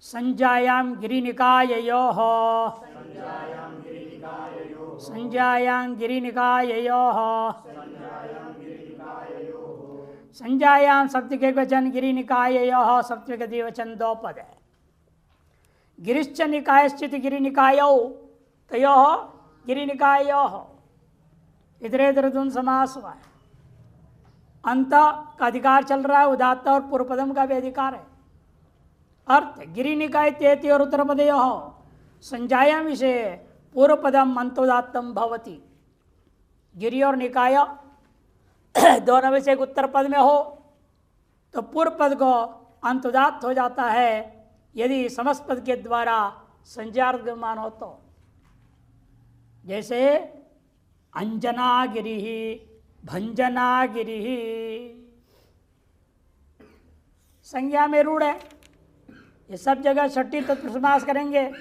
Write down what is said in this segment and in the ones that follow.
संज्ञायां गिरिनिकाययोः संज्ञायां गिरिनिकाययोः संज्ञायां सप्तक वचन गिरिनिकाययोः सप्तक द्विवचन दो पद है। गिरिश्च निकायश्चित गिरिनिकायौ तयोः गिरिनिकाययोः इतरेतर द्वंद्व समास हुआ है। अंत का अधिकार चल रहा है, उदात्त और पूर्व पदम का भी अधिकार है। अर्थ गिरिनिकाय तेति और उत्तर पदयोः संज्ञायां विषय पूर्व पदम अंतोदात्तम भवति। गिरि और निकाय दोनों में से एक उत्तर पद में हो तो पूर्व पद को अंतोदात्त हो जाता है यदि समस्त पद के द्वारा संज्ञार्थमान हो तो। जैसे अंजनागिरि भंजनागिरि संज्ञा में रूढ़ है, ये सब जगह छठी तत्पुरुष समास करेंगे।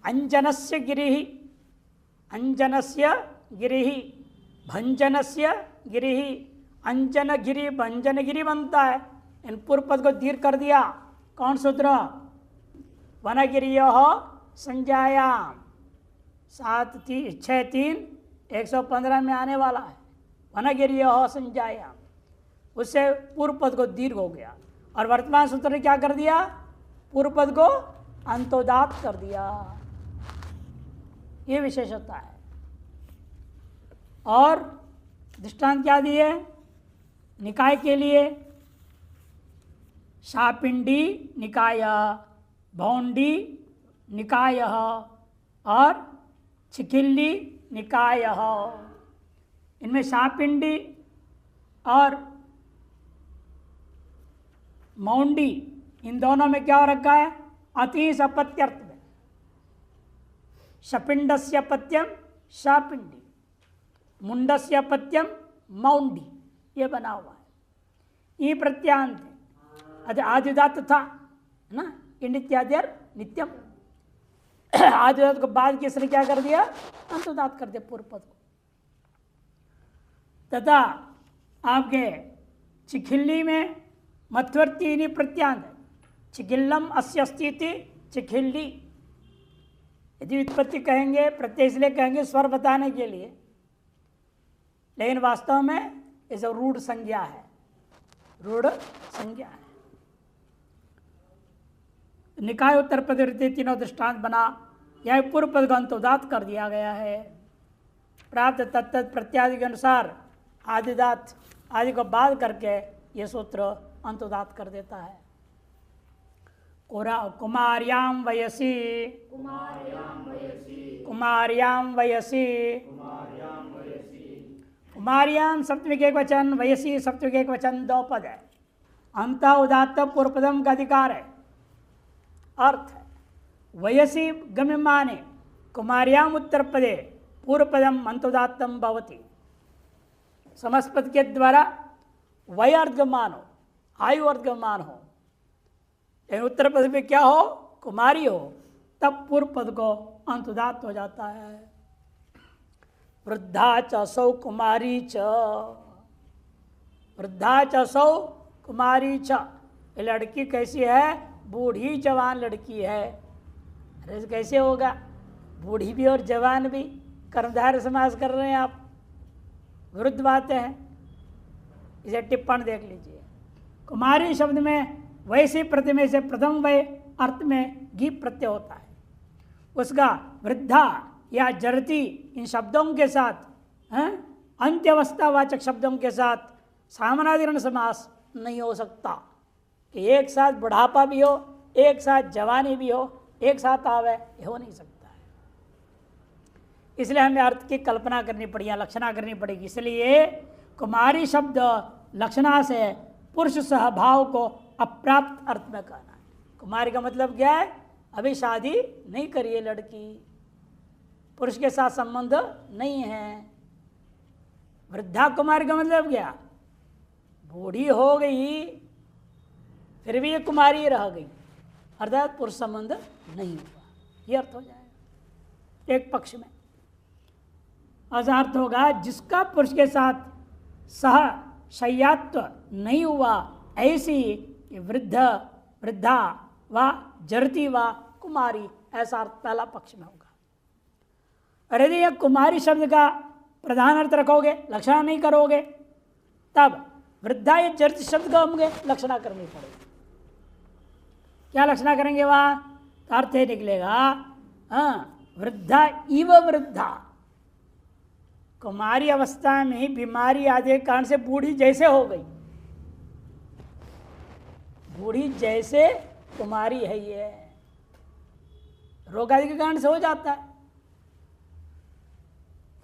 अंजनस्य गिरिः अंजनस्य गिरिः भंजनस्य गिरिः अंजन गिरि भंजन गिरि बनता है। इन पूर्व पद को दीर्घ कर दिया। कौन सूत्र? वनगिरियोः संज्ञायाम 7-3-6-3-115 में आने वाला है। वनगिरियोः संज्ञायाम उससे पूर्व पद को दीर्घ हो गया और वर्तमान सूत्र ने क्या कर दिया? पूर्व पद को अंतोदात्त कर दिया। ये विशेषता है। और दृष्टांत क्या दिए निकाय के लिए? शापिंडी निकाय, भौंडी निकाय और चिखिल्ली निकाय। इनमें शापिंडी और मौंडी इन दोनों में क्या हो रखा है? अतीस अपत्यर्थ में। शपिंडस्य पत्यम शापिंडी, मुंडस्य पत्यम मौंडी, ये बना हुआ है। ई प्रत्यांत आदिदात था ना, इंडित्याद्यर नित्यम। आदिदात को बाद की इसने क्या कर दिया? अंतोदात कर दिया पूर्व पद को। तथा आपके चिखिल्ली में मध्यवर्ती प्रत्यांत है। चिखिल्लम अस्य अस्ति चिखिल्ली। यदि व्युत्पत्ति कहेंगे प्रत्यय इसलिए कहेंगे स्वर बताने के लिए, लेकिन वास्तव में इस रूढ़ संज्ञा है, रूढ़ संज्ञा है। निकाय उत्तर पद तीनों दृष्टांत बना, यह पूर्व पद का अंतोदात कर दिया गया है। प्राप्त तत्त प्रत्यादि के अनुसार आदिदात आदि को बाद करके ये सूत्र अंतोदात कर देता है। कुमार्यां वयसि कुमार्यां वयसि कुमार्यां सप्तमी एक वचन, वयसी सप्तमी एक वचन दो पद है। अंत उदात्त पूर्व पदम का अधिकार है। अर्थ वयसी गम्यमाने कुमार्याम उत्तर पदे पूर्व पदम अंतोदात्तम भवति। समस्त पद के द्वारा वय अर्धगमान हो, आयु अर्धगमान हो, लेकिन उत्तर पद में क्या हो? कुमारी हो, तब पूर्व पद को अंतोदात्त हो जाता है। वृद्धा च सौ कुमारी च, वृद्धा च सौ कुमारी च। ये लड़की कैसी है? बूढ़ी जवान लड़की है। अरे कैसे होगा? बूढ़ी भी और जवान भी, कर्मधारय समास कर रहे हैं आप, विरुद्ध बातें हैं। इसे टिप्पण देख लीजिए। कुमारी शब्द में वैसे प्रतिमे से प्रथम वय अर्थ में गी प्रत्यय होता है। उसका वृद्धा या जरती इन शब्दों के साथ अंत्यावस्थावाचक शब्दों के साथ सामनाधिकरण समास नहीं हो सकता कि एक साथ बुढ़ापा भी हो, एक साथ जवानी भी हो, एक साथ आवे, ये हो नहीं सकता है। इसलिए हमें अर्थ की कल्पना करनी पड़ी या लक्षणा करनी पड़ेगी। इसलिए कुमारी शब्द लक्षणा से पुरुष सहभाव को अप्राप्त अर्थ में कहना है। कुमारी का मतलब क्या है? अभी शादी नहीं करी है लड़की, पुरुष के साथ संबंध नहीं है। वृद्धा कुमारी का मतलब क्या? बूढ़ी हो गई फिर भी ये कुमारी रह गई, अर्थात पुरुष संबंध नहीं हुआ, ये अर्थ हो जाएगा एक पक्ष में। अर्थ होगा जिसका पुरुष के साथ सह शय्यात्व नहीं हुआ, ऐसी वृद्धा व जरती व कुमारी, ऐसा अर्थ पहला पक्ष में होगा। और यदि यह कुमारी शब्द का प्रधान अर्थ रखोगे, लक्षणा नहीं करोगे, तब वृद्धा या जरती शब्द का होंगे लक्षणा करनी पड़ेगी। क्या लक्षणा करेंगे वहां? अर्थ ये निकलेगा वृद्धा इव वृद्धा, कुमारी अवस्था में बीमारी आदि के कारण से बूढ़ी जैसे हो गई, बूढ़ी जैसे कुमारी है, ये रोग आदि के कारण से हो जाता है,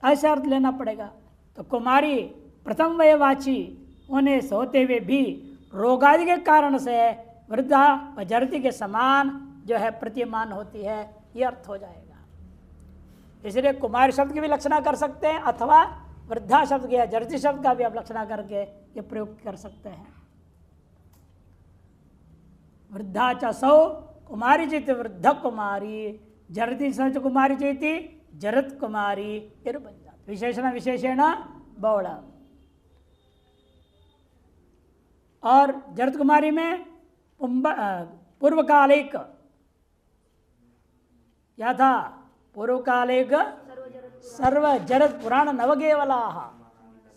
ऐसा अर्थ लेना पड़ेगा। तो कुमारी प्रथम वयवाची होने से होते हुए भी रोगादि के कारण से वृद्धा व जरती के समान जो है प्रतीयमान होती है, ये अर्थ हो जाएगा। इसलिए कुमारी शब्द की भी लक्षणा कर सकते हैं, अथवा वृद्धा शब्द या जरती शब्द का भी आप लक्षणा करके ये प्रयोग कर सकते हैं। वृद्धा च सौ कुमारी चेति वृद्ध कुमारी, जरती च कुमारी चेति जरत कुमारी, ये बन जाता। विशेषण विशेषण बहुड़ा। और जरत कुमारी में पूर्वकालिक क्या था? पूर्वकालिक सर्व जरत पुराण नवकेवला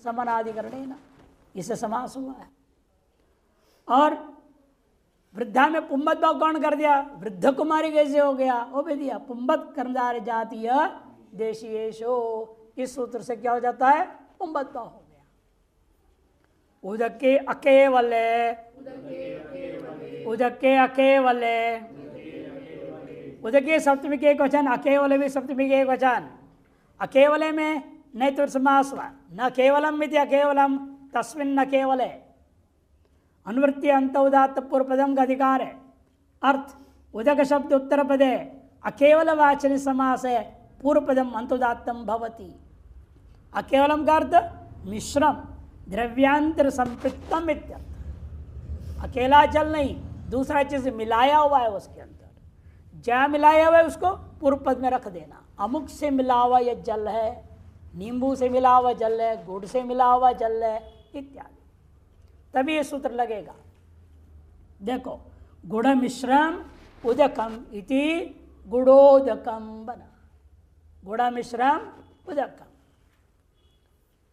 समनाधिकरण, इसे समास हुआ है। और वृद्धा में पुंबत भाव कौन कर दिया? वृद्ध कुमारी कैसे हो गया? वो भी दिया पुंबत कर्मधार जातीय देशीयेशो, इस सूत्र से क्या हो जाता है? पुंबत भाव हो गया। उदके अकेवले, उदके अकेवले, उदके सप्तमी के एक वचन, अकेवले भी सप्तमी के एक वचन। अकेवले में नहीं तो समास हुआ, न केवलम मिति अकेवलम तस्मिन् न केवले, अनुवृत्ति अंत उदात्त पूर्व पदम का अधिकार है। अर्थ उदक शब्द उत्तर पदे अकेवल वाचन समास है, पूर्व पदम अंतुदात्तम भवति। अकेवलम का अर्थ मिश्रम द्रव्यांतर संपृक्तम इत्यर्थ। अकेला जल नहीं, दूसरा चीज मिलाया हुआ है उसके अंदर, जहाँ मिलाया हुआ है उसको पूर्व पद में रख देना। अमुक से मिला हुआ यह जल है, नींबू से मिला हुआ जल है, गुड़ से मिला हुआ जल है इत्यादि, तभी ये सूत्र लगेगा। देखो गुड़ मिश्रम उदकम इति गुड़ोदकम बना, गुड़ मिश्रम उदकम।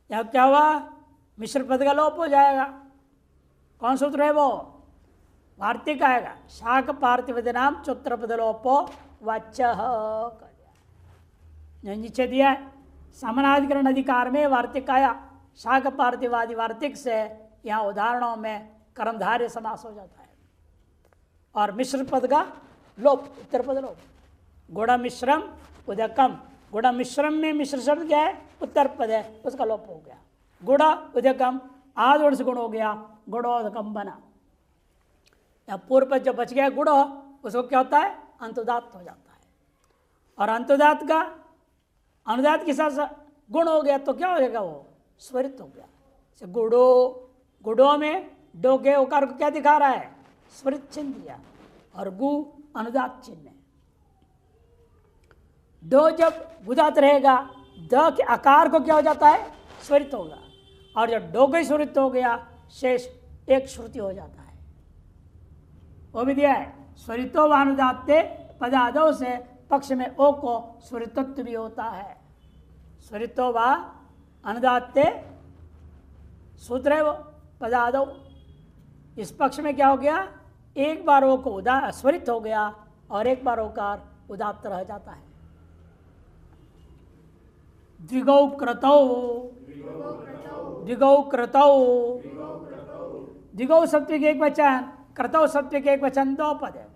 यह क्या हुआ? मिश्र पद का लोप हो जाएगा। कौन सूत्र है वो? वार्तिक आएगा, शाक पार्थिव नाम चोत्र पद लोपो वाच्य, नीचे दिया है समानाधिकरण अधिकार में वार्तिक आया, शाक पार्थिवादि वार्तिक से यहाँ उदाहरणों में कर्मधारय समास हो जाता है। और मिश्र पद का लोप, उत्तर पद लोप। गुड़ मिश्रम उदकम, गुड़ मिश्रम में मिश्र शब्द क्या है? उत्तर पद है, उसका लोप हो गया। गुड़ उदकम आध वर्ष गुण हो गया, गुड़ोदकम बना। या पूर्व पद जो बच गया गुड़, उसको क्या होता है? अंतुदात हो जाता है। और अंतुदात का अनुदात के साथ गुण हो गया तो क्या हो जाएगा? वो स्वरित हो गया। गुड़ो, गुड़ो में डो के उकार को क्या दिखा रहा है? स्वरित चिन्ह दिया, और गु अनुदात चिन्ह। दो जब गुदात रहेगा, द के आकार को क्या हो जाता है? स्वरित होगा। और जब डो को स्वरित हो गया, शेष एक श्रुति हो जाता है। वो भी दिया है, स्वरितो वानुदात्ते पदादो से पक्ष में ओ को स्वरितत्व भी होता है। स्वरितो वा अनुदात्ते सूत्र है वो, पदादो। इस पक्ष में क्या हो गया? एक बार ओ को स्वरित हो गया और एक बार ओकार उदात्त रह जाता है। द्विगौ क्रतौ, द्विगौ क्रतौ, द्विगौ सत्व के एक वचन, क्रतौ सत्व के एक वचन, दो पद है।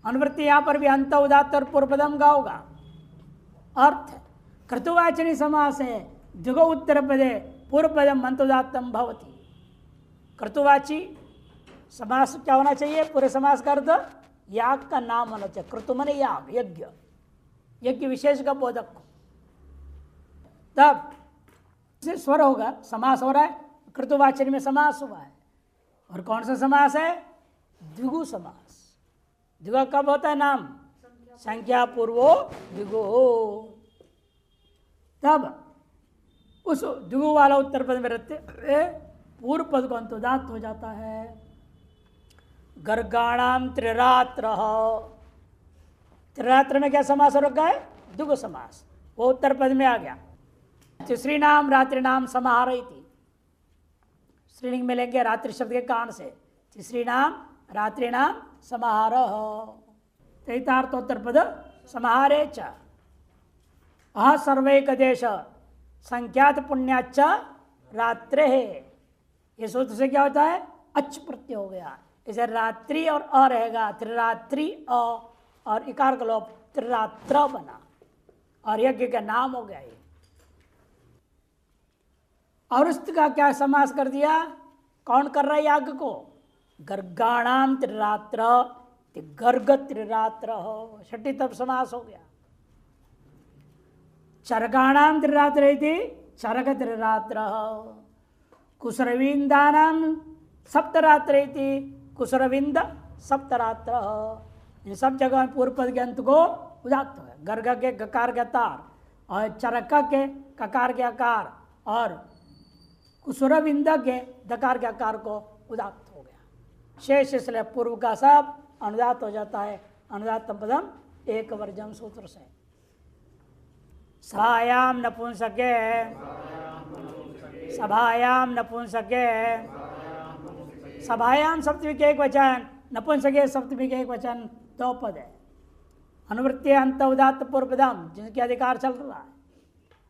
अनुवृत्ति यहाँ पर भी अंत उदात्त और पूर्व पदम का होगा। अर्थ क्रतुवाचनी समास है, द्विगौ उत्तर पदे पूर्व पदम अंत उदात्तम भवति। क्रतुवाची समास क्या होना चाहिए? पूरे समास का अर्थ याग का नाम होना चाहिए। क्रतु माने याग, यज्ञ, यज्ञ विशेष का बोधक को, तब से स्वर होगा। समास हो रहा है, क्रतुवाचनी में समास हुआ है। और कौन सा समास है? द्विगु समास। द्विगु कब होता है? नाम संख्या पूर्वो द्विगु हो, तब उस द्विगु वाला उत्तर पद में रहते पूर्व पद को अंतोदात्त हो जाता है। गर्गाणाम त्रिरात्र। त्रिरात्र में क्या समास हो रखा है? द्विगु समास, वो उत्तर पद में आ गया। तीसरी नाम रात्रि नाम समाहार थी, स्त्रीलिंग में लेंगे रात्रि शब्द के कारण से, तीसरी नाम रात्रि नाम समाहार। तैतार्थोत्तर पद समाहारे च सर्वैक देश संख्यात पुण्याच रात्रे है। ये सूत्र से क्या होता है? अच प्रत्यय हो गया, इसे रात्रि और अ रहेगा, त्रिरात्रि अ और इकार का लोप त्रिरात्र बना और यज्ञ का नाम हो गया ये। और उसका क्या समास कर दिया? कौन कर रहा है याग को? गर्गाणाम त्रिरात्र, गर्ग त्रिरात्र हो, छठी तब समास हो गया। चरगाणाम त्रिरात्र थी, चरग त्रिरात्र। कुसरविंदानाम सप्तरात्र थी, कुसरविंद सप्तरात्र। इन सब जगह में पूर्व पद के अंत को उदात्त है। गर्ग के गकार के तार और चरक के ककार के आकार और कुसुरविंद के दकार के आकार को उदात्त हो गया। शेष इसलिए पूर्व का सब अनुदात हो जाता है। अनुदात पदम एक वर्जम सूत्र से। सभायाम नपुंसके, सभायाम नपुंसके, सभायाम सप्तमी के एक वचन, नपुंसके सप्तमी के एक वचन, दो पद है। अनुवृत्ति अंत उदात्त पूर्व पदम, जिनके अधिकार चल रहा है।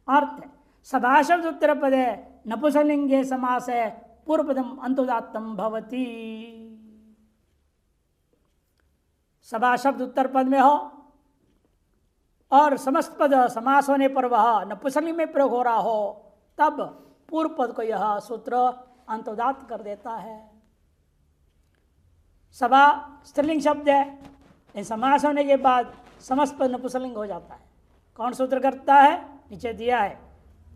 अर्थ सभा शब्द उत्तर पद है, नपुंसकलिंगे समास है, पूर्व पदम अंत उदात्तम भवति। सभा शब्द उत्तर पद में हो और समस्त पद समास होने पर वह नपुंसकलिंग में प्रयोग हो रहा हो, तब पूर्व पद को यह सूत्र अंतोदात्त कर देता है। सभा स्त्रीलिंग शब्द है, समास होने के बाद समस्त पद नपुंसकलिंग हो जाता है। कौन सूत्र करता है? नीचे दिया है,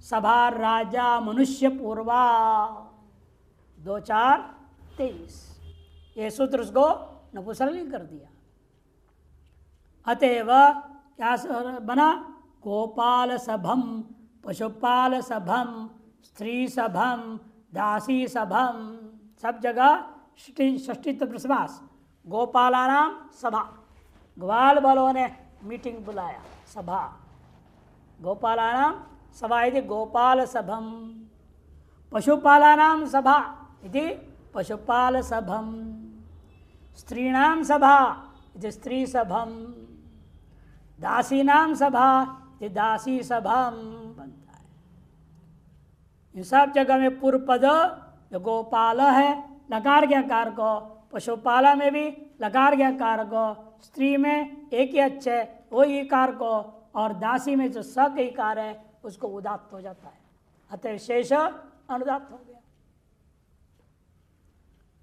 सभा राजा मनुष्य पूर्वा 2-4-23। ये सूत्र उसको नपुंसकलिंग कर दिया। अतएव क्या बना? गोपाल सभम, पशुपाल सभम, स्त्री सभम, दासी सभम, सब जगह षष्ठी तत्पुरुष समास। गोपालानाम सभा, ग्वाल वालों ने मीटिंग बुलाया, सभा। गोपालानाम सभा यदि गोपाल सभम, पशुपालानाम सभा यदि पशुपाल सभम, स्त्रीणाम सभा यदि स्त्री सभम, दासीनाम सभा यदि दासी सभम बनता है। इन सब जगह में पूर्व पद जो गोपाल है लकार के आकार को, पशुपाला में भी लकार के आकार को, स्त्री में एक ही अच्छे वो ईकार को, और दासी में जो स का ईकार है उसको उदात्त हो जाता है। अतः शेष अनुदात्त हो गया।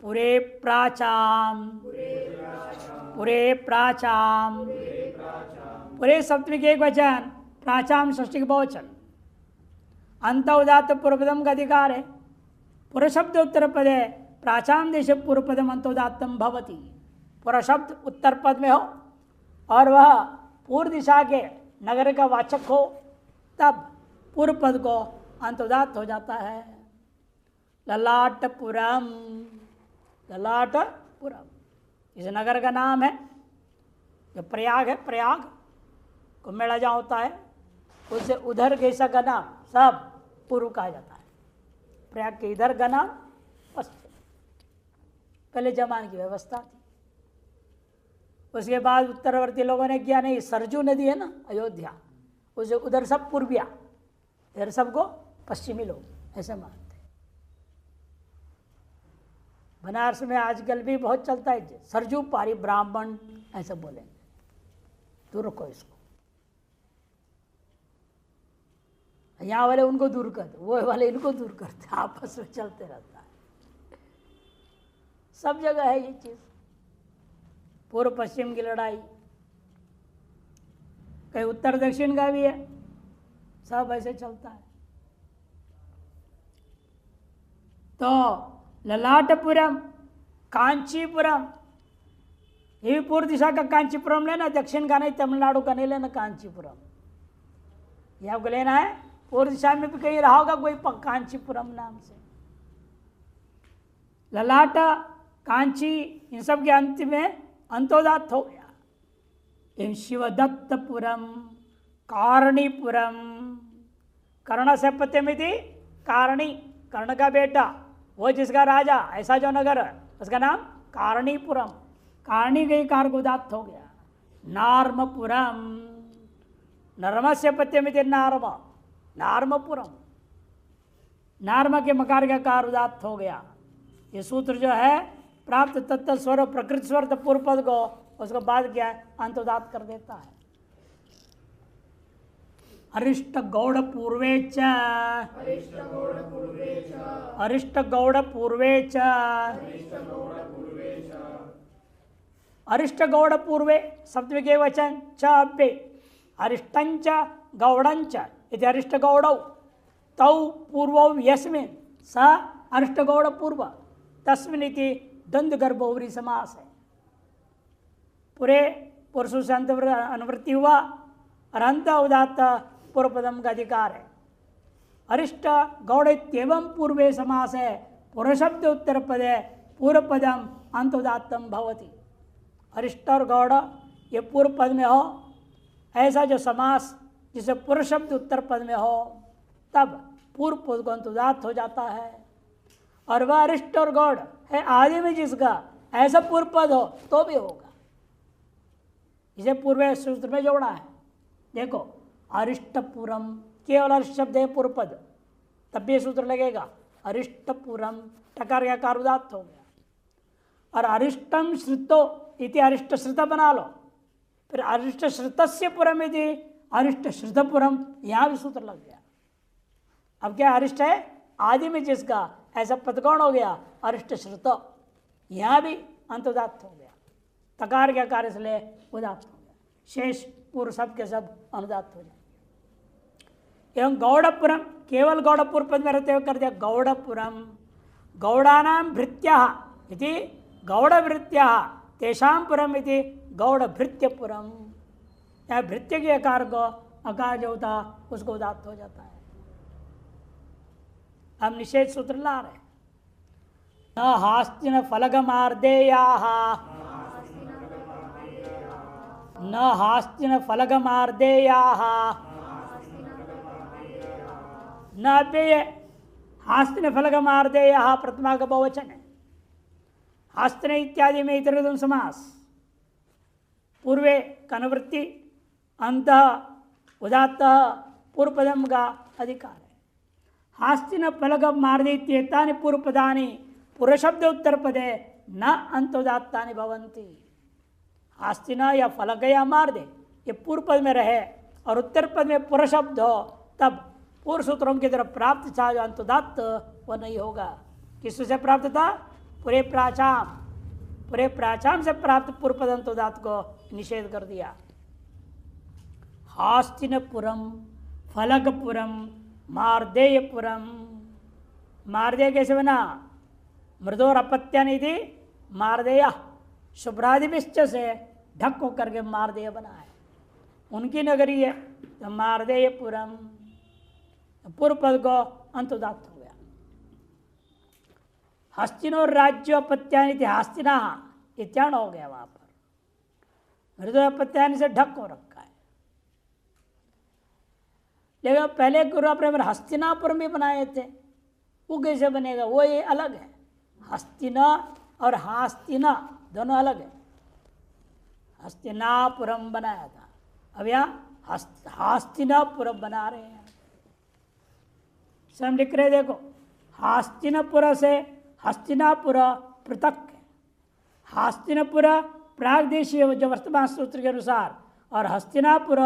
पुरे प्राचाम, पुरे प्राचाम, पुरे सप्तमी के एक वचन, प्राचाम षष्ठी के बहुवचन। अंत उदात्त पूर्वपदम का अधिकार है। पुर शब्द उत्तर पद है, प्राचाम देश पूर्व पदम अंतोदात्तम भवति। पूरा शब्द उत्तर पद में हो और वह पूर्व दिशा के नगर का वाचक हो, तब पूर्व पद को अंतोदात्त हो जाता है। ललाटपुरम, ललाटपुरम इस नगर का नाम है। जो प्रयाग है, प्रयाग कुंभ मेला जहाँ होता है, उससे उधर के का नाम सब पूर्व कहा जाता है। प्रयाग के इधर का नाम पश्चिम। पहले जमाने की व्यवस्था थी। उसके बाद उत्तरवर्ती लोगों ने किया, नहीं सरजू नदी है ना अयोध्या, उसे उधर सब पूर्विया, इधर सबको पश्चिमी लोग ऐसे मानते। बनारस में आजकल भी बहुत चलता है सरजू पारी ब्राह्मण ऐसे बोलेंगे। दूर रखो इसको, यहाँ वाले उनको दूर करते, वो वाले इनको दूर करते, आपस में चलते रहता है। सब जगह है ये चीज। पूर्व पश्चिम की लड़ाई, कहीं उत्तर दक्षिण का भी है, सब ऐसे चलता है। तो ललाटपुरम, कांचीपुरम, ये भी पूर्व दिशा का कांचीपुरम लेना, दक्षिण का नहीं, तमिलनाडु का नहीं लेना कांचीपुरम। ये आपको लेना है। पूर्व दिशा में भी कहीं रहा होगा कोई कांचीपुरम नाम से। ललाट कांची, इन सब के अंत में अंतोदात्त हो गया। इन शिवदत्तपुरम, कारणीपुरम, कर्ण से पत्ते में थी कारणी, कर्ण का बेटा, वो जिसका राजा, ऐसा जो नगर है उसका नाम कारणीपुरम, कारणी गई कार को उदात्त हो गया। नार्मपुरम, नर्म से पत्ते में थे नार्म, नार्मपुरम, नार्म के मकार का कार उदात्त हो गया। ये सूत्र जो है प्राप्त तत्व स्वर प्रकृति स्वर पूर्व पद को उसको बाद क्या है अंतोदात कर देता है। अरिष्ट गौड़ पूर्वे च, अरिष्ट गौड़ पूर्वे च, अरिष्ट गौड़ पूर्वे सप्तमी के वचन च अव्ये, अरिष्टंच गौड़ंच इति अरिष्ट गौड़ौ, तौ पूर्वौ यस्मिन् स अरिष्ट गौड़ पूर्व तस्मिन् इति द्वंद्व गर्भोवरी समास है। पूरे पुरुषों से अनुवृत्ति हुआ और अंत उदात्त पूर्व पदम का अधिकार है। अरिष्ट गौड़ एवं पूर्वे समास है, पूर्व शब्द उत्तर पद है, पूर्व पदम अंत उदात्तम भवति। अरिष्ट और गौड़ ये पूर्व पद में हो, ऐसा जो समास जिसे पूर्व शब्द उत्तर पद में हो तब पूर्व पद को अंत उदात्त हो जाता है। और वह अरिष्ट और गौड़ है आदि में जिसका ऐसा पूर्व पद हो तो भी होगा। इसे पूर्व सूत्र में जोड़ा है। देखो अरिष्टपुरम, केवल अरिष्ट शब्द है पूर्व पद, तब भी सूत्र लगेगा अरिष्टपुरम, टकार का कार उदात्त हो गया। और अरिष्टम श्रुतो इति अरिष्ट श्रुत बना लो, फिर अरिष्ट श्रुतस्य पुरम इति अरिष्ट श्रुतपुरम, यहां भी सूत्र लग गया। अब क्या अरिष्ट है आदि में जिसका ऐसा पद कौन हो गया अरिष्ट श्रुत, यहां भी अंत उदात्त हो गया। तकार के कार्य से ले उदात्त हो गया, शेष पूर्व सब के सब अनुदात्त हो जाएंगे। एवं गौड़पुरम, केवल गौड़पुर पद में रहते हुए कर दिया गौड़पुरम, गौड़ानाम भृत्या इति गौड़भृत्या तेषाम पुरम इति गौड़भृत्यपुरम। या भृत्य के आकार को आकार जो होता उसको उदात्त हो जाता है। हम निषेध सूत्र ला रहे। न हास्तिन फलगमार्देयाः, न हास्तिन फलगमार्देयाः, न अव्यय हास्तिन फलगमार्देयाः प्रथमा का बहुवचन है। हास्तिन इत्यादि में इतरेतुम समास, पूर्वे कनुवृत्ति, अंत उदात्त पूर्व पदम का अधिकार है। हास्तिन फलग मार्देत्येतानि पूर्व पदानि पुरुषब्द उत्तर पदे न अंतोदात्तानि भवन्ति। हास्तिन या फलग या मार्दे ये पूर्व पद में रहे और उत्तर पद में पुरुषब्द हो तब पूर्व सूत्रों की तरफ प्राप्त था जो अंतोदात्त वह नहीं होगा। किससे प्राप्त था पूरे प्राचाम, पूरे प्राचाम से प्राप्त पूर्व पद अंतोदात्त को निषेध कर दिया। हास्तिनपुरम, फलगपुरम, मार्देयपुरम, मार्देय कैसे बना मृदोर अपत्यानिधि मार्देय, शुभ्रादिविश्च से ढक होकर के मार्देय बना है, उनकी नगरी है। तो मार्देयपुरम पूर्व पद को अंतोदात्त हो गया। हस्तिनो राज्य अपत्यानिधि हास्तिना इत्याण हो गया, वहां पर मृदोर अपत्यानि से ढक हो रखा है। लेकिन पहले गुरु अपने हस्तिनापुर में बनाए थे, वो कैसे बनेगा, वो ये अलग है। हस्तिना और हास्तिना दोनों अलग है। हस्तिनापुरम बनाया था, अब यहाँ हास्तिनापुरम बना रहे हैं। स्वयं लिख रहे देखो, हास्तिनापुर से हस्तिनापुर पृथक है। हास्तिनापुर प्रागदेशीय जो वर्तमान सूत्र के अनुसार, और हस्तिनापुर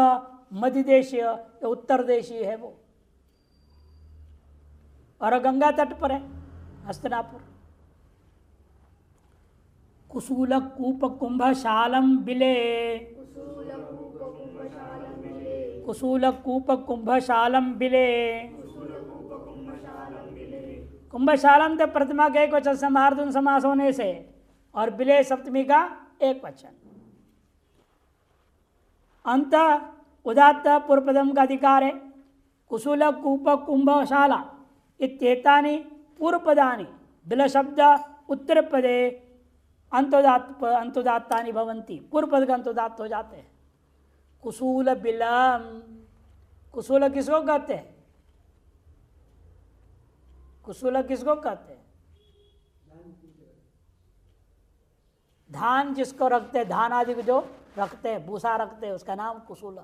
मध्य देशीय या उत्तर देशीय है वो, और गंगा तट पर है हस्तिनापुर। कुसूल कूप कुंभशालम बिले, कुसूल कूप कुंभशालम बिले, कुंभशालम तो प्रतिमा का एक वचन समार्धन समास होने से, और बिले सप्तमी का एक वचन। अंत उदात्त पूर्व पदम का अधिकार है। कुसूल कूप कुंभशाला इत्येतानि पूर्व पदानि बिल शब्द उत्तर पदे अंतोदात्तानि भवन्ति, पूर्व पद का अंतोदात्त हो जाते हैं। कुसूल बिलम, कुसूल किसको कहते हैं? कुसूल किसको कहते हैं? धान जिसको रखते हैं, धान आदि को जो रखते हैं, भूसा रखते हैं, उसका नाम कुसूल।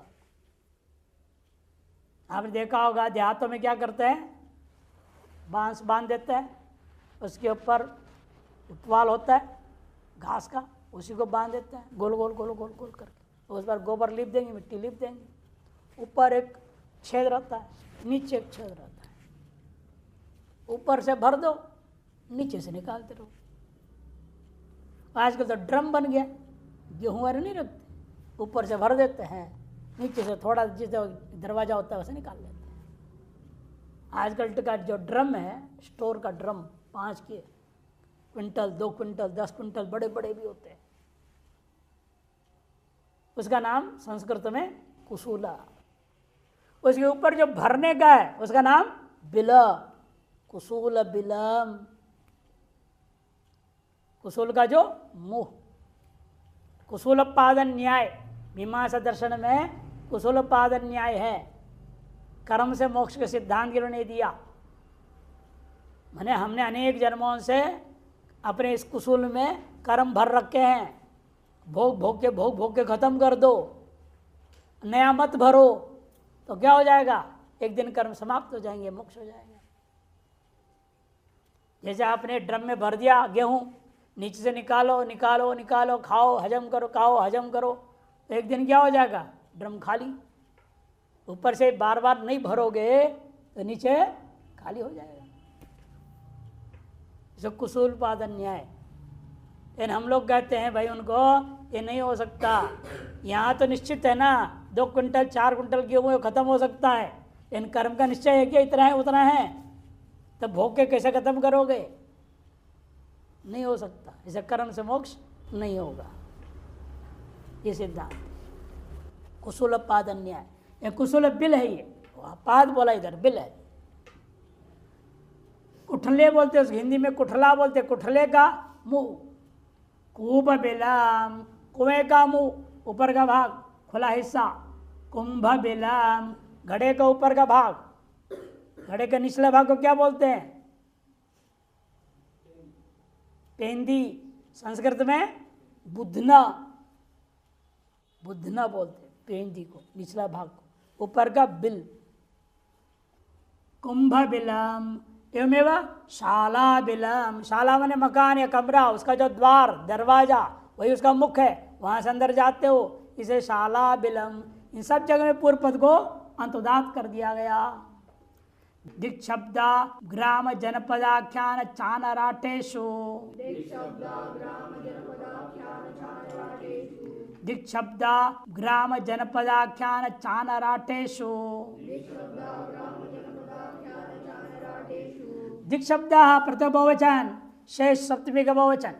आपने देखा होगा देहातों में क्या करते हैं, बांस बांध देते हैं, उसके ऊपर पुआल होता है घास का, उसी को बांध देते हैं गोल गोल गोल गोल गोल करके, उस पर गोबर लीप देंगे, मिट्टी लीप देंगे, ऊपर एक छेद रहता है, नीचे एक छेद रहता है, ऊपर से भर दो, नीचे से निकालते रहो। आजकल तो ड्रम बन गया, गेहूं वाले नहीं रखते, ऊपर से भर देते हैं, नीचे से थोड़ा जिस दरवाजा होता है वैसे निकाल लेते हैं। आजकल का जो ड्रम है, स्टोर का ड्रम, 5 के क्विंटल, 2 क्विंटल, 10 क्विंटल, बड़े बड़े भी होते हैं, उसका नाम संस्कृत में कुसूला। उसके ऊपर जो भरने का है उसका नाम बिल, कुसूल बिलम, कुसूल का जो मुंह। कुसूल पादन न्याय मीमांसा दर्शन में कुसूल पादन न्याय है, कर्म से मोक्ष के सिद्धांत के लिए दिया। मैंने हमने अनेक जन्मों से अपने इस कुसूल में कर्म भर रखे हैं, भोग भोग के खत्म कर दो, नया मत भरो, तो क्या हो जाएगा, एक दिन कर्म समाप्त हो जाएंगे, मोक्ष हो जाएगा। जैसे आपने ड्रम में भर दिया गेहूं, नीचे से निकालो निकालो निकालो, खाओ हजम करो, खाओ हजम करो, तो एक दिन क्या हो जाएगा, ड्रम खाली। ऊपर से बार बार नहीं भरोगे तो नीचे खाली हो जाएगा। जो कुसूल पादन न्याय, लेकिन हम लोग कहते हैं भाई उनको ये नहीं हो सकता, यहाँ तो निश्चित है ना 2 क्विंटल 4 क्विंटल गेहूं खत्म हो सकता है, लेकिन कर्म का निश्चय है कि इतना है उतना है, तब भोग के कैसे खत्म करोगे, नहीं हो सकता। इसे कर्म से मोक्ष नहीं होगा, ये सिद्धांत। कुसूल पादन न्याय, ये कुसूल बिल है, ये पाद बोला इधर बिल है। कुठले बोलते हैं, हिंदी में कुठला बोलते, कुठले का मुंह। कूप बिलम, कुएं का मुंह, ऊपर का भाग खुला हिस्सा। कुंभ बिलम, घड़े का ऊपर का भाग, घड़े के निचले भाग को क्या बोलते हैं, पेंदी, संस्कृत में बुधना, बुधना बोलते हैं पेंदी को, निचला भाग को, ऊपर का बिल। कुंभ बिलम एवमेव शाला बिलम, शाला माने मकान या कमरा, उसका जो द्वार दरवाजा वही उसका मुख है, वहां से अंदर जाते हो, इसे शाला बिलम। इन सब जगह में पूर्व पद को अंतोदात कर दिया गया। दिक्शब्दा ग्राम जनपदाख्यान चानराटेषु, दिक्शब्दा ग्राम जनपदाख्यान चानराटेषु, दिक्शब्दा प्रथम बहुवचन, शेष सप्तमी का बहुवचन।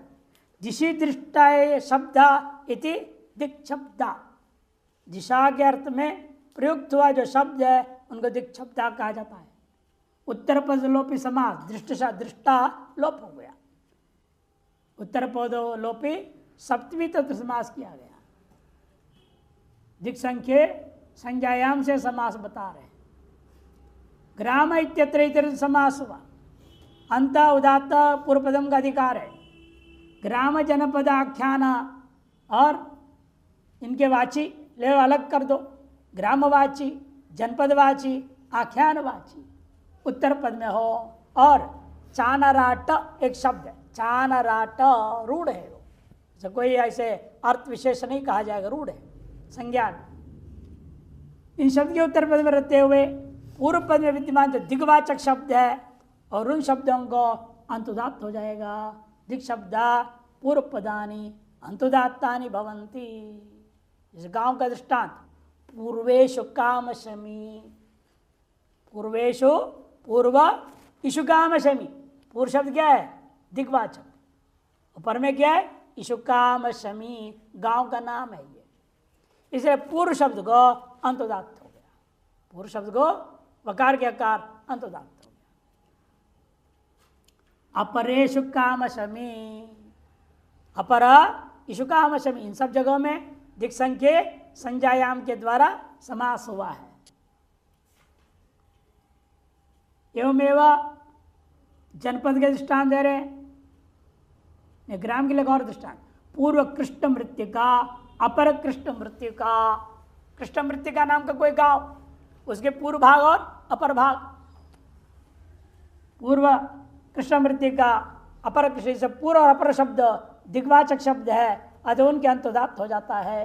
दिशि दृष्टाय शब्द इति दिक्शब्दा, दिशा के अर्थ में प्रयुक्त हुआ जो शब्द है उनको दिक्शब्दा कहा जाता है। उत्तर पद लोपी समास, दृष्टा लोप हो गया, उत्तर पद लोपी सप्तमी तत्व समास किया गया। दिक् संख्य संज्ञायाम से समास बता रहे हैं। ग्राम इत्यत्र इतर समास हुआ, अंत उदात्त पूर्व पदम का अधिकार है। ग्राम जनपद आख्यान और इनके वाची ले अलग कर दो, ग्रामवाची, जनपदवाची, आख्यानवाची उत्तर पद में हो। और चानराट एक शब्द है, चानराट रूढ़ है, वो कोई ऐसे अर्थ विशेष नहीं कहा जाएगा, रूढ़ है संज्ञान। इन शब्द के उत्तर पद में रहते हुए पूर्व पद में विद्यमान जो दिग्वाचक शब्द है और उन शब्दों को अंतुदात्त हो जाएगा। दिक् शब्दा पूर्व पदानी अंतुदात्तानि भवन्ति। इस गांव का दृष्टांत, पूर्वेशु कामशमी, पूर्वेशु पूर्व इशु कामशमी, पूर्व शब्द क्या है, दिग्वाचक, ऊपर में क्या है, इशु कामशमी, गांव का नाम है ये, इसलिए पूर्व शब्द को अंतुदात्त हो गया, पूर्व शब्द को वकार के आकार अंतुदात्त हो गया। अपरेशु कामशमी, अपर इशुकाम शमी, इन सब जगहों में दिक् संख्ये संज्ञायाम के द्वारा समास हुआ है। एवमेव जनपद के दृष्टांत दे रहे हैं, ग्राम के लिए और दृष्टांत। पूर्व कृष्ण मृत्तिका, अपर कृष्ण मृत्तिका। कृष्ण मृत्तिका नाम का कोई गांव, उसके पूर्व भाग और अपर भाग। पूर्व कृष्ण मृत्तिका, अपर कृष्ण से पूर्व और अपर शब्द दिग्वाचक शब्द है, अतः उनके अंतोदात हो जाता है।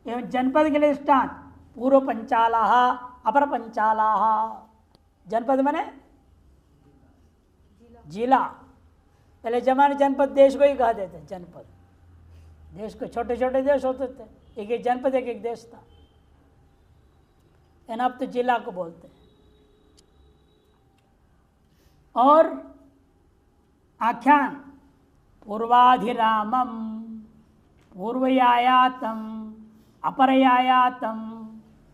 एवं जनपद के लिए दृष्टांत पूर्व पंचाला, अपर पंचाला। जनपद माने जिला। पहले जमाने जनपद देश को ही कहा देते, जनपद देश को, छोटे छोटे देश होते थे, एक एक जनपद एक एक देश था, अब तो जिला को बोलते हैं। और आख्यान पूर्वाधिरामम, पूर्वयायातम, अपरयायातम,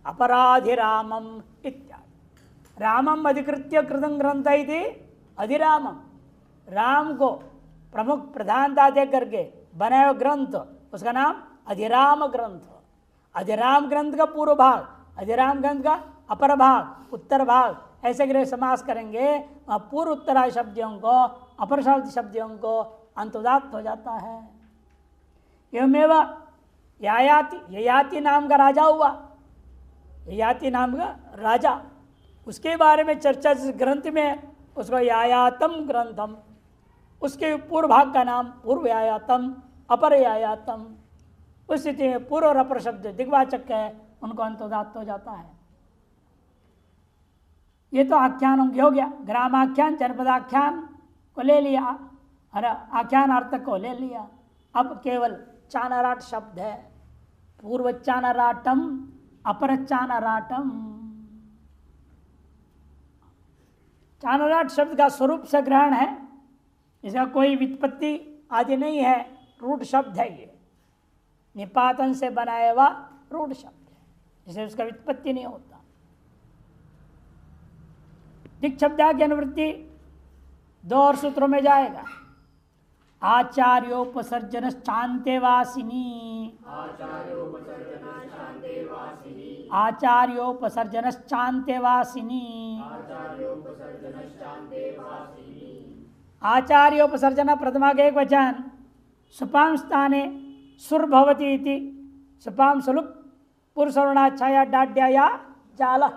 अपराधिरामम इत्यादि। रामम अधिकृत्य कृतं ग्रंथ इति अधिरामम, राम को प्रमुख प्रधानता दे करके बनाया ग्रंथ, उसका नाम अधिराम ग्रंथ। अधिराम ग्रंथ का पूर्व भाग, अधिराम ग्रंथ का अपर भाग, उत्तर भाग, ऐसे करके समास करेंगे। पूर्व उत्तरा शब्दों को, अपर शब्दों को अंतोदात्त हो जाता है। एवमेव यायाति, ययाति नाम का राजा हुआ, ययाति नाम का राजा, उसके बारे में चर्चा जिस ग्रंथ में, उसको यायातम ग्रंथम, उसके पूर्व भाग का नाम पूर्व यायातम, अपर यायातम। उस स्थिति में पूर्व और अपर शब्द दिग्वाचक है, उनको अंतोदात्त हो जाता है। ये तो आख्यानों की हो गया। ग्रामाख्यान जनपदाख्यान को ले लिया और आख्यान अर्थक को ले लिया। अब केवल चानराट शब्द है, पूर्व चानराटम, अपर चानराटम। चानराट शब्द का स्वरूप से ग्रहण है, इसका कोई व्युत्पत्ति आदि नहीं है, रूढ़ शब्द है। ये निपातन से बनाया हुआ रूढ़ शब्द है, जिसे उसका व्युत्पत्ति नहीं होता। दिक् शब्दा की अनुवृत्ति दो और सूत्रों में जाएगा। आचार्योपसर्जन चांतेवासिनी, आचार्योपसर्जन चांतेवासिनी, आचार्योपसर्जन प्रथमा के एक वचन, सुपाम स्थाने सुर भवति इति, सुपाम सुलुप पुरुषवर्णाच्छाया डाड्या जाला।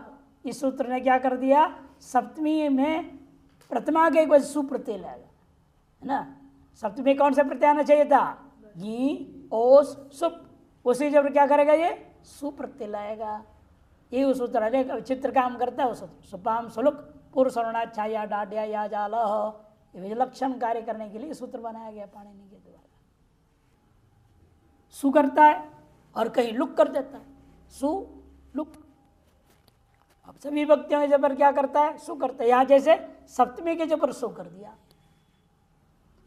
इस सूत्र ने क्या कर दिया, सप्तमी में प्रथमा के एक वचन सुप्रत्यय लाएगा, है ना। सप्तमी कौन से प्रत्यय आना चाहिए था, गी ओस सुप, उसी जब क्या करेगा ये सुप्रत्यय लाएगा। ये उस सूत्र है, चित्र काम करता है उस सूत्र। सुपाम सुलुक पुरुषवर्णाच्छाया डाड्या या जाल, विलक्षण कार्य करने के लिए सूत्र बनाया गया पाणिनि के द्वारा। सु करता है और कहीं लुक कर देता है, सु लुक। अब सभी विभक्तियों के जबर क्या करता है, सु करता है। यहाँ जैसे सप्तमी के जबर सु कर दिया।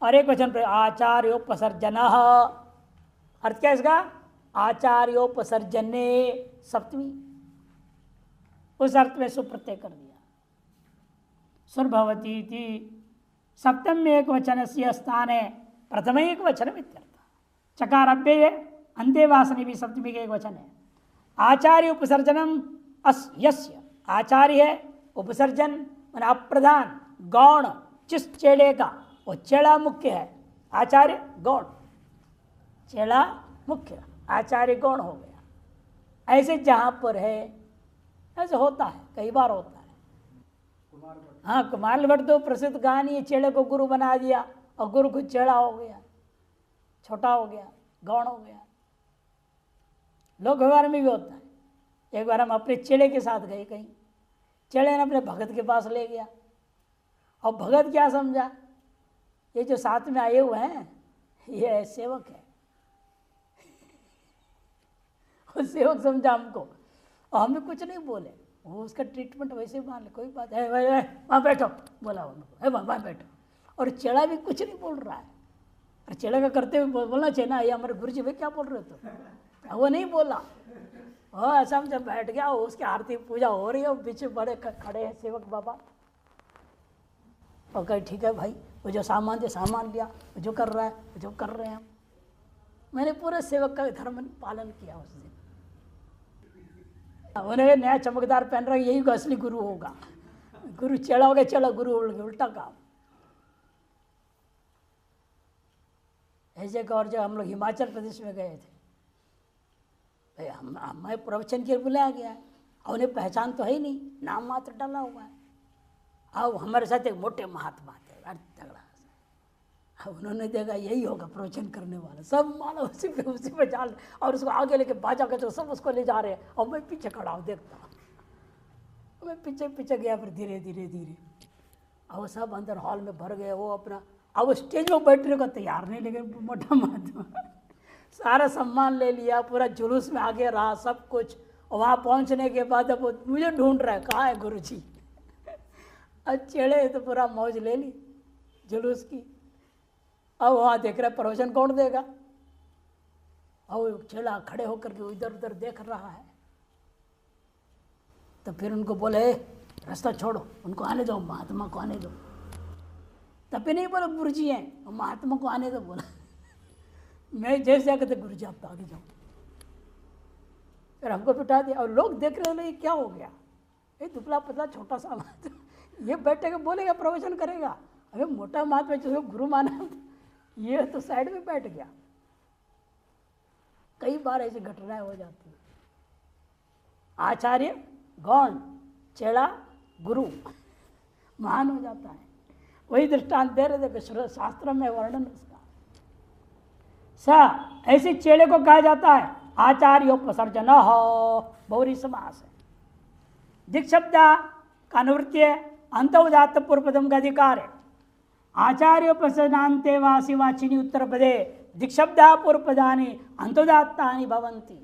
और एक वचन पर आचार्योपसर्जन, अर्थ क्या इसका, आचार्योपसर्जने सप्तमी, उस अर्थ में सुप्रत्यय कर दिया। सुर भवती थी सप्तम में एक वचन से स्थान है प्रथम एक वचन इत्यर्थ। चकार अव्यय अंत्यवासनी भी सप्तमी के एक वचन है। आचार्य उपसर्जनम अस यस्य, आचार्य है, उपसर्जन मैंने अप्रधान गौण, जिस चेड़े का, वो चेड़ा मुख्य है, आचार्य गौण, चेड़ा मुख्य, आचार्य गौण हो गया। ऐसे जहां पर है ऐसे होता है, कई बार होता है। हाँ, कुमार भट्ट तो प्रसिद्ध कहानी है, चेड़े को गुरु बना दिया और गुरु खुद चेड़ा हो गया, छोटा हो गया, गौण हो गया। लोक व्यवहार में भी होता है। एक बार हम अपने चेड़े के साथ गए कहीं, चेड़े ने अपने भगत के पास ले गया और भगत क्या समझा, ये जो साथ में आए हुए हैं ये सेवक है। और सेवक समझा हमको और हमने कुछ नहीं बोले, वो उसका ट्रीटमेंट वैसे मान ले, कोई बात है वहाँ बैठो, बोला उनको वहाँ बैठो। और चेड़ा भी कुछ नहीं बोल रहा है। और चेड़ा का करते हुए बोलना चाहिए ना, ये हमारे गुरु जी भाई क्या बोल रहे तो, वो नहीं बोला। और ऐसा हम जब बैठ गया, उसकी आरती पूजा हो रही है, पीछे बड़े खड़े हैं सेवक बाबा, और कहे ठीक है भाई वो जो सामान दे सामान लिया, वो जो कर रहा है वो जो कर रहे हैं हम। मैंने पूरे सेवक का धर्म पालन किया उस दिन। उन्हें नया चमकदार पहन रहा, यही को असली गुरु होगा। गुरु चेड़ा हो गया, चलो गुरु उल्टा काम। ऐसे और जो हम लोग हिमाचल प्रदेश में गए थे, हमें प्रवचन के बुलाया गया है, और उन्हें पहचान तो है ही नहीं, नाम मात्र डाला हुआ है। अब हमारे साथ एक मोटे महात्मा थे, तगड़ा। अब उन्होंने देखा यही होगा प्रवचन करने वाला, सब मानो उसी पे जाल, और उसको आगे लेके बाजा के तो सब उसको ले जा रहे हैं, और मैं पीछे खड़ा हूँ देखता हूँ। मैं पीछे पीछे गया, फिर धीरे धीरे धीरे अब वो सब अंदर हॉल में भर गए। वो अपना अब वो स्टेज में बैठने को तैयार नहीं, लेकिन मोटा महात्मा सारा सम्मान ले लिया, पूरा जुलूस में आगे रहा सब कुछ। और वहाँ पहुँचने के बाद अब वो मुझे ढूंढ रहा है, कहाँ है गुरु जी। अब चेड़े तो पूरा मौज ले ली जुलूस की। अब वहाँ देख रहा है प्रवचन कौन देगा, और चेड़ा खड़े होकर के इधर उधर देख रहा है। तो फिर उनको बोले रास्ता छोड़ो, उनको आने दो, महात्मा को आने दो। तब भी नहीं बोला गुरु जी हैं, और महात्मा को आने दो बोला। मैं जैसे कहते गुरु जी आप आगे जाओ। फिर हमको बिठा दिया, और लोग देख रहे हैं क्या हो गया, ये दुबला पतला छोटा सा महात्मा, ये बैठेगा बोलेगा प्रवचन करेगा। अरे मोटा महात्मा जिसको गुरु माना, ये तो साइड में बैठ गया। कई बार ऐसी घटनाएं हो जाती हैं। आचार्य गौण, चेड़ा गुरु महान हो जाता है। वही दृष्टांत दे रहे थे, शास्त्र में वर्णन उसका। ऐसे चेड़े को कहा जाता है आचार्योपसर्जन हो, बहुरी समास है। दिक्शब्द का अनुवृत्ति अंत उदात्त पूर्व पदम का अधिकार है। आचार्योपसर्जनान्ते वासी वाचिनी उत्तर पदे दिक्शब्दा पूर्व पदानी अंतोदात्तानि भवन्ति।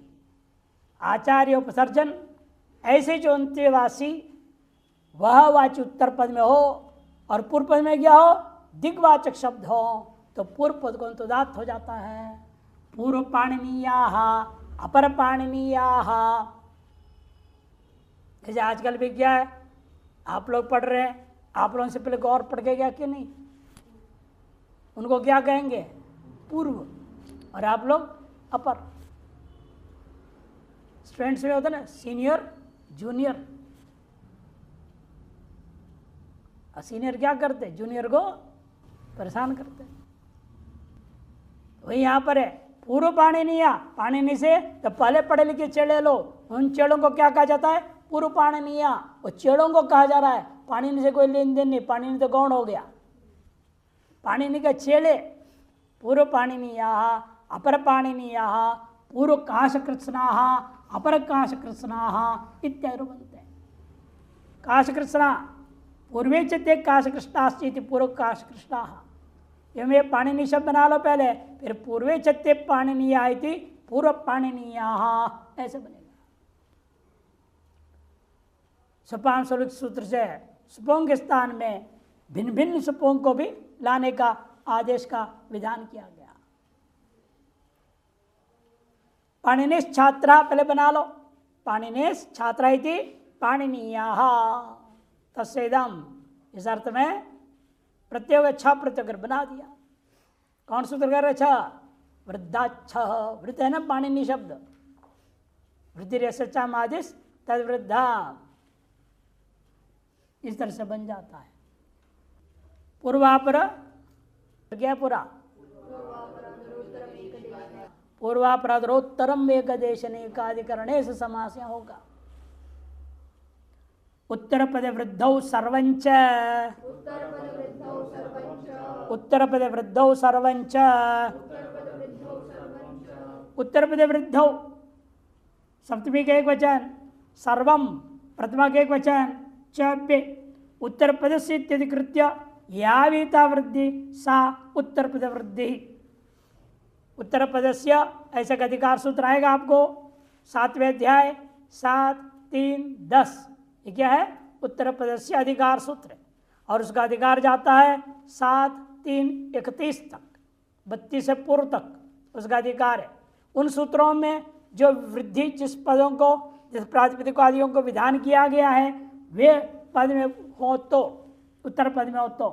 आचार्योपसर्जन ऐसे जो अंत्यवासी वह वाची उत्तर पद में हो और पूर्व पद में क्या हो, दिग्वाचक शब्द हो, तो पूर्व पद को अंतोदात्त हो जाता है। पूर्व पाणिनीयाः अपर पाणिनीयाः। जैसे आजकल भी क्या है, आप लोग पढ़ रहे हैं, आप लोगों से पहले गौर पढ़ के गया कि नहीं, उनको क्या कहेंगे पूर्व, और आप लोग अपर। स्टूडेंट्स में होता है ना सीनियर जूनियर। सीनियर क्या करते, जूनियर को परेशान करते। वही यहाँ पर है पूर्व पाणिनीया। पाणिनी से तो पहले पढ़े लिखे चेड़े लो, उन चेड़ों को क्या कहा जाता है, पूर्व पाणिनीया। वो चेड़ों को कहा जा रहा है, पाणिनी से कोई लेन देन नहीं, पाणिनी तो गौण हो गया। पाणिनी का चेड़े पूर्व पाणिनीया अपर पाणिनीया पूर्व काशकृत्स्ना अपर काशकृत्स्ना इत्यादि बनते हैं। काशकृत्स्ना पूर्वे चते काशकृष्णाश्चेति पूर्व काशकृष्णा। ये पाणिनी शब्द बना लो पहले, फिर पूर्वे चते पाणिनीया इति पूर्व पाणिनीया, ऐसे बनेगा। सुपान स्वरूप सूत्र से सुपों के स्थान में भिन्न भिन्न सुपों को भी लाने का आदेश का विधान किया गया। पाणिनेश छात्रा पहले बना लो, पाणिनेश छात्रा इति पाणिनीयाः तस्येदम। इस अर्थ में प्रत्यय छ प्रत्यय बना दिया। कौन सूत्र कर रहे, वृद्धाच्छ, वृद्ध है ना पाणिनी शब्द, वृद्धि सच्चा आदेश तद वृद्धा, इस तरह से बन जाता है। पूर्वापर क्या, पूरा पूर्वापराधरोत्तरम एक देशने काधिकरणे से समास होगा। उत्तर पद वृद्धौ सर्वंच, उत्तर पद वृद्धौ सर्वंच, उत्तर पद वृद्धौ सप्तमी का एक वचन, सर्वम प्रथमा का एक वचन, च उत्तर पद से इत्यधिकृत्य यावीता वृद्धि सा उत्तर पद वृद्धि। उत्तर पदस्य ऐसा का अधिकार सूत्र आएगा आपको 7वें अध्याय 7, 3, 10। ये क्या है, उत्तर पदस्य अधिकार सूत्र, और उसका अधिकार जाता है 7, 3, 31 तक, 32 से पूर्व तक उसका अधिकार है। उन सूत्रों में जो वृद्धि जिस पदों को, जिस प्रातिपदिक आदियों को विधान किया गया है वे पद में हो तो, उत्तर पद में हो तो,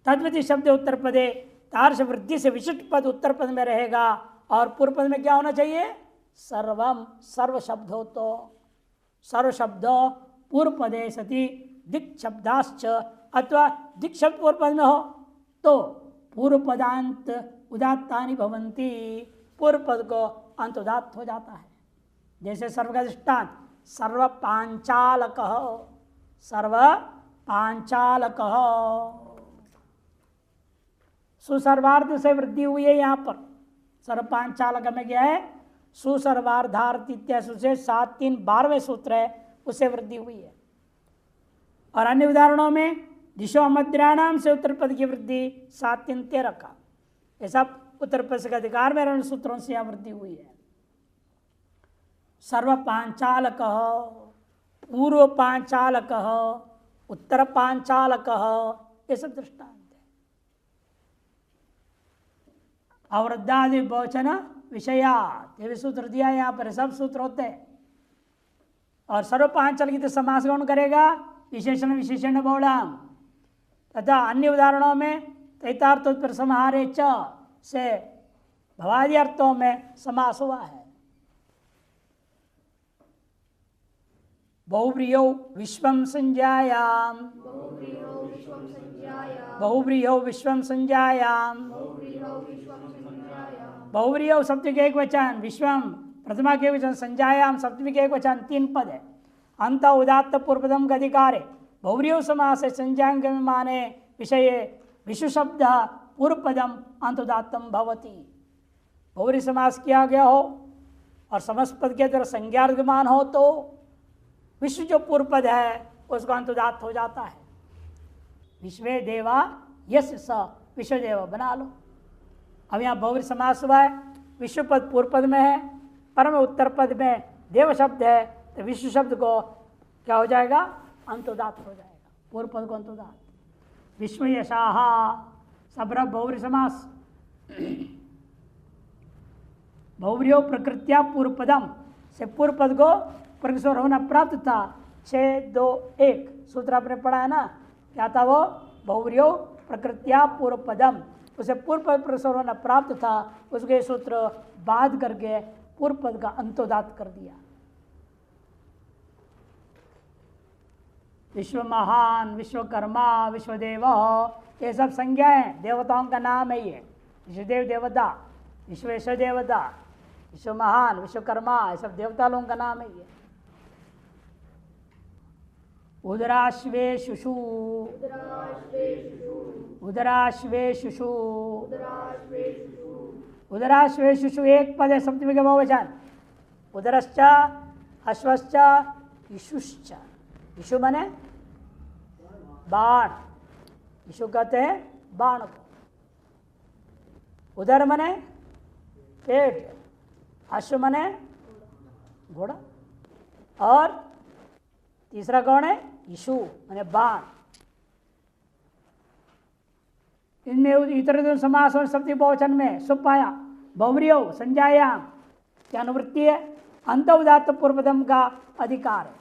तद्वती शब्द उत्तर पदे तार्श वृद्धि से विशिष्ट पद उत्तर पद में रहेगा और पूर्व पद में क्या होना चाहिए? सर्वम, सर्व शब्द हो तो सर्व शब्द पूर्व पदे सती दिक् शब्दाश्च अथवा दिक् शब्द पूर्व पद में हो तो पूर्व पदांत उदात्तानि भवन्ति, पूर्व पद को अंत उदात्त हो जाता है। जैसे सर्व का दृष्टांत सर्व पांचालक, सर्व पांचालक सुसर्वार्थ से वृद्धि हुई है। यहाँ पर सर्व पांचालक में क्या है? सुसर्वार्धार्थ इत्यादि से 7 3 12वें सूत्र है, उससे वृद्धि हुई है। और अन्य उदाहरणों में दिशो मद्राणाम से उत्तर पद की वृद्धि 7 3 13 का, ऐसा उत्तर पद के अधिकार में रण सूत्रों से यहाँ वृद्धि हुई है। सर्व पांचालक, पूर्व पांचालक, उत्तर पांचालक, ये सब दृष्टांत है। अवृद्धादि बहुवचन विषयात, ये भी सूत्र दिया यहाँ पर, सब सूत्र होते हैं। और सर्व पांचालक समास कौन करेगा? विशेषण विशेषण बहुलाम। तथा अन्य उदाहरणों में तैतार्थोत्तर समाहारे च से भवादि अर्थों में समास हुआ है। बहुव्रीहौ विश्वं संज्ञायाम, बहुव्रीहौ विश्वं संज्ञायाम, बहुव्रीहौ सप्तमी के एक वचन, विश्वम प्रथमा के वचन, संज्ञायाम सप्तमी के एक वचन, 3 पद है। अंत उदात्त पूर्वपदम का अधिकार है। बहुव्रीहौ समास है, संज्ञांग में माने विषय विश्व शब्द पूर्व पदम अंत उदात्तम भवति। बहुव्रीहि समास किया गया हो और समस्त पद के द्वारा संज्ञार्गमान हो तो विश्व जो पूर्व पद है उसको अंत उदात्त हो जाता है। विश्वे देवा यस स, विश्व देव बना लो। अब यहाँ बहुव्रीहि समास हुआ है, विश्व पद पूर्व पद में है, परम उत्तर पद में देव शब्द है, तो विश्व शब्द को क्या हो जाएगा? अंतोदात्त हो जाएगा, पूर्व पद को अंतोदात्त। विश्व यशाह सबरा बहुव्रीहि समास। बहुव्रीहो प्रकृत्या पूर्व पदम से पूर्व पद को प्रकृति होना प्राप्त था। 6 2 1 सूत्र आपने पढ़ा है ना, क्या था वो? बहुव्रीहो प्रकृत्या पूर्व पदम, उसे पूर्व पद प्रसर होना प्राप्त था, उसके सूत्र बाध करके पूर्व पद का अंतोदात कर दिया। विश्व महान, विश्वकर्मा, विश्वदेव, ये सब संज्ञाएं देवताओं का नाम है। ये विश्वदेव देवता, विश्वेश्वर देवता, विश्व महान, विश्वकर्मा, ये सब देवता लोगों का नाम है। ये उदराश्वे शुशु, उदराश्वे शुशु, उदराश्वे शुशु एक पद है, सप्तमी के बहुवचन। उदरश्च अश्वश्च इशुश्च, इशु माने बाण, इशु कहते हैं बाण को। उदर माने पेट, अश्व माने घोड़ा, और तीसरा कौन है? इशु माने बाण। इनमें इतर समास और सप्तमी बहुवचन में सुपाया बहुव्रीहो संज्ञायाम की अनुवृत्ति है, अंत उदात्त पूर्वपदम का अधिकार है।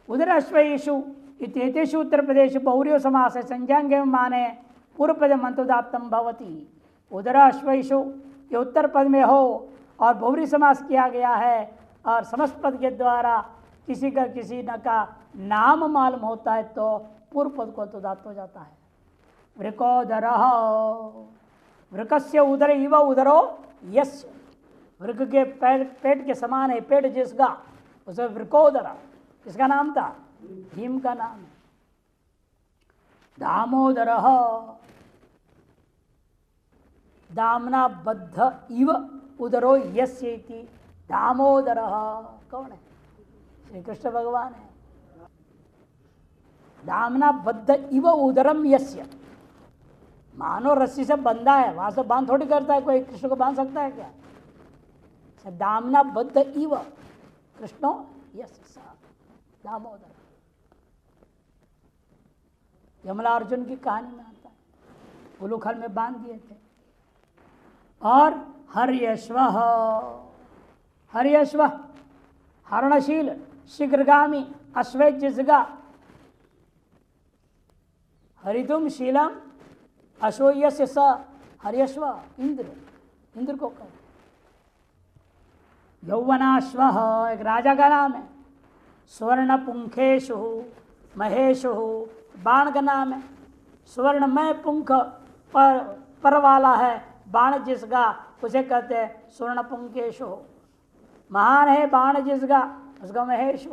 उदर अश्वेषु इत्येतेषु उत्तर प्रदेश बहुव्रीहो समास है, संज्ञांग माने पूर्व पदम अंतोदात्तम भवति। उदर अश्वेषु ये उत्तर पद में हो और बहुव्रीहि समास किया गया है और समस्त पद के द्वारा किसी का किसी न का नाम मालूम होता है तो पूर्व पद को अंतोदात्त हो जाता है। वृकोदरः, वृकस्य उदर इव उदरो यस्य, वृक के पेट के समान है पेट जिसका, उसे वृकोदर, किसका नाम था? भीम का नाम है। दामोदरः, दामना बद्ध इव उदरो यस्य इति दामोदरः कौन है? श्री कृष्ण भगवान है। दामना बद्ध इव उदरम यस्य, मानो रस्सी से बंधा है, वहां से बांध थोड़ी करता है कोई, कृष्ण को बांध सकता है क्या? दामना बद्ध इव कृष्णो यस्य दामोदर। यमला अर्जुन की कहानी में आता है, उलूखल में बांध दिए थे। और हर्यश्व, हर्यश्व हरणशील शीघ्रगामी अश्वे जिसगा, हरितुम शीलम अश्व यस्य स हर्यश्व इंद्र, इंद्र को कहो। यौवनाश्व एक राजा का नाम है। स्वर्ण पुंखेशु महेशु बाण का नाम है। स्वर्णमय पुंख पर वाला है बाण जिसका, उसे कहते हैं स्वर्ण पुंखेशु। महान है बाण जिसका, उसका महेशु।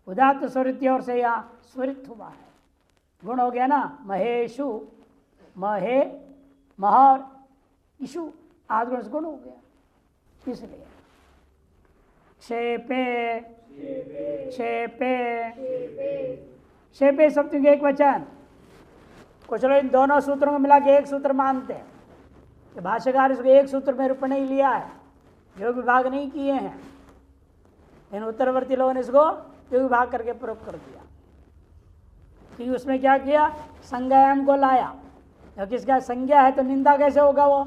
उदात्त स्वरित और से यहाँ स्वरित हुआ है, गुण हो गया ना। महेशु, महे महर ईशु आदि गुण हो गया। इसलिए क्षेपे क्षेपे क्षेपे शब्द के एक वचन। कुछ लोग इन दोनों सूत्रों को मिला के एक सूत्र मानते हैं कि भाष्यकार इसको एक सूत्र में रूप नहीं लिया है, योग विभाग नहीं किए हैं। इन उत्तरवर्ती लोगों ने इसको योग विभाग करके प्रयोग कर दिया। कि उसमें क्या किया, संज्ञायाम को लाया। किसका संज्ञा है तो निंदा कैसे होगा वो।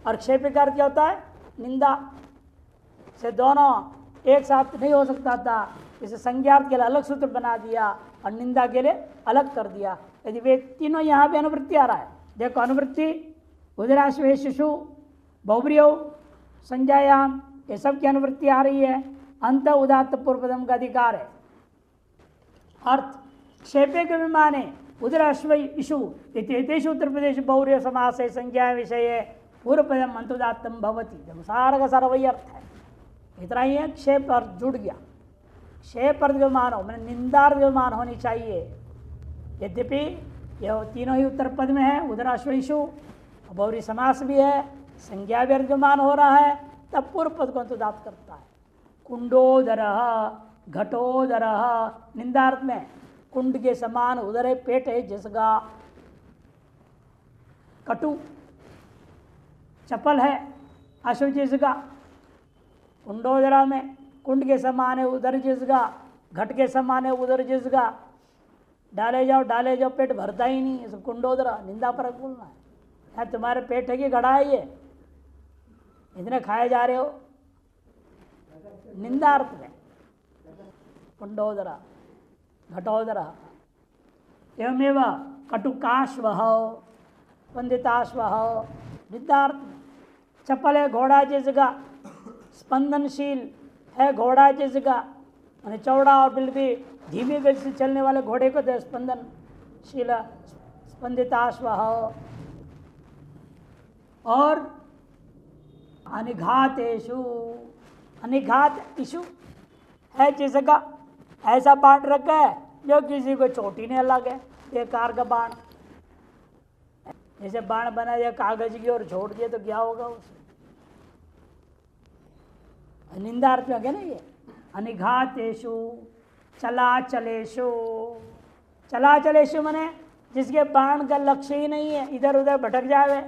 और क्षेप का अर्थ क्या होता है, निंदा से दोनों एक साथ नहीं हो सकता था। इसे संज्ञार्थ के लिए अलग सूत्र बना दिया और निंदा के लिए अलग कर दिया। यदि वे तीनों यहाँ पे अनुवृत्ति आ रहा है, देखो अनुवृत्ति उदराश्वे शिशु बहुब्रियो संज्ञायाम, ये सब की अनुवृत्ति आ रही है। अंत उदात्त पूर्वपदम का अधिकार है। अर्थ क्षेपे के विमाने उदराश्व इशु इतेषु उत्तर प्रदेश बहुब्रियो समास संज्ञा विषय पूर्वपदम अंतुदात्तम भवती। सारा का सारा वही अर्थ है, इतना ही है। क्षेप अर्थ जुड़ गया। क्षेप अर्थ विमान हो, मैंने निंदार्थ विमान होनी चाहिए। यद्यपि यह तीनों ही उत्तर पद में है, उदराश्वेशु बहुरी समास भी है, संज्ञा भी अर्घमान हो रहा है, तब पूर्व पद को अंतुदात करता है। कुंडोदर घटोदर, निंदार्थ में कुंड के समान उदर है, पेट है जिसका। कटु चपल है अशुभ जिसका। कुंडोदरा में कुंड के समान है उदर जिसका, घट के समान है उदर जिसका। डाले जाओ पेट भरता ही नहीं, इसको कुंडोदरा निंदा पर बोलना है। यार तुम्हारे पेट है कि घड़ा है, ये इतने खाए जा रहे हो, निंदार्थ में। कुंडोदरा घटोदरा एवमेव कटुकाश्व वंदिताश्व निंदार्थ में। चपल है घोड़ा जिसका, स्पंदनशील है घोड़ा जिसका, यानी चौड़ा और बिल्कुल धीमी गति से चलने वाले घोड़े को तो स्पंदनशील स्पंदिताश्व। और अनिघातेषु, अनिघात इशु है जिसका ऐसा बाण रखा है जो किसी को चोटी नहीं लगे, बेकार का बाण। जैसे बाण बना दिया कागज की और छोड़ दिया तो क्या होगा उसमें, निंदार्थ में गया ना ये। अनिघातेषु चलाचलेषु, चलाचलेषु मने जिसके बाण का लक्ष्य ही नहीं है, इधर उधर भटक जावे,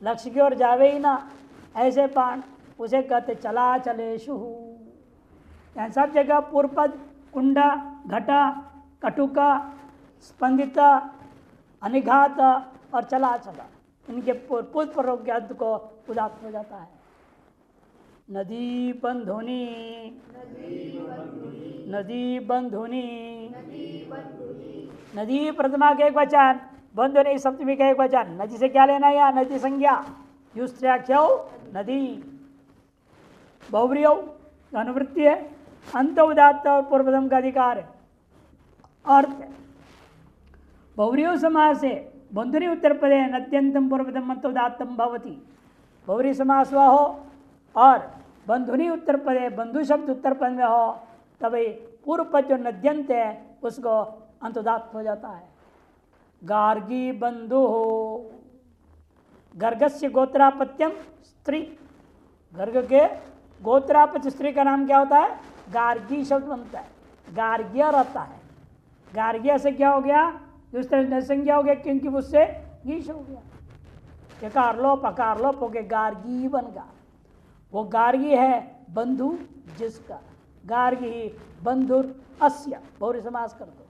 लक्ष्य की ओर जावे ही ना, ऐसे बाण उसे कहते चलाचलेषु। यहाँ सब जगह पूर्वपद कुंडा घटा कटुका स्पंदिता अनिघात और चलाचला, इनके पूर्व प्रयोग के अंत को उदात्त हो जाता है। नदी बंधुनी, नदी बंधुनी, नदी प्रथमा के एक वचन, बंधुनी सप्तमी का एक वचन। नदी से क्या लेना है, नदी संज्ञा युस्त्याख्यो नदी। बहुब्रियो अनुवृत्ति है, अंत उदात्त और पूर्वपदम का अधिकार है। अर्थ बहुब्रियो समास से बंधुनी उत्तर पदे नद्यंतम पूर्वपदम अंत उदात्तम भवति। बहुब्री समास हुआ हो और बंधुनी उत्तर पदे, बंधु शब्द उत्तर पद में हो, तभी पूर्व पद जो नद्यंत है उसको अंतुदात्त हो जाता है। गार्गी बंधु हो, गर्गस्य गोत्रापत्यम स्त्री, गर्ग के गोत्रापत्य स्त्री का नाम क्या होता है, गार्गी शब्द बनता है, गार्ग्य रहता है। गार्ग्य से क्या हो गया, उस तरह नरसंज्ञा हो गया क्योंकि उससे गीश हो गया, यकार लोप अकार लोप हो गया, गार्गी बन गया। वो गार्गी है बंधु जिसका, गार्गी बंधुर अस्य, बहुरी समास कर दो।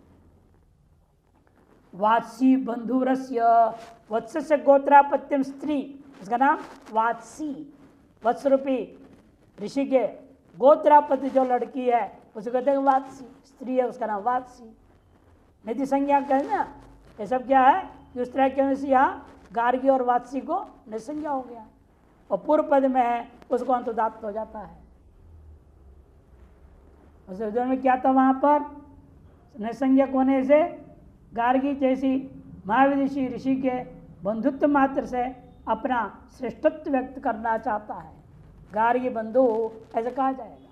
वात्सी बंधुरस्य, वत्स से गोत्रापत्यम स्त्री, इसका नाम वात्सी, वत्स रूपी ऋषि के गोत्रापत्य जो लड़की है उसे कहते हैं वात्सी, स्त्री है उसका नाम वात्सी। निधि संज्ञा कहते ना, ये सब क्या है कि उस तरह के से यहाँ गार्गी और वात्सी को निसंज्ञा हो गया, और पूर्व पद में है उसको अंतुदात्त हो जाता है। उस उदाहरण में क्या था, वहाँ पर निसंज्ञक होने से गार्गी जैसी महाविदुषी ऋषि के बंधुत्व मात्र से अपना श्रेष्ठत्व व्यक्त करना चाहता है, गार्गी बंधु ऐसा कहा जाएगा।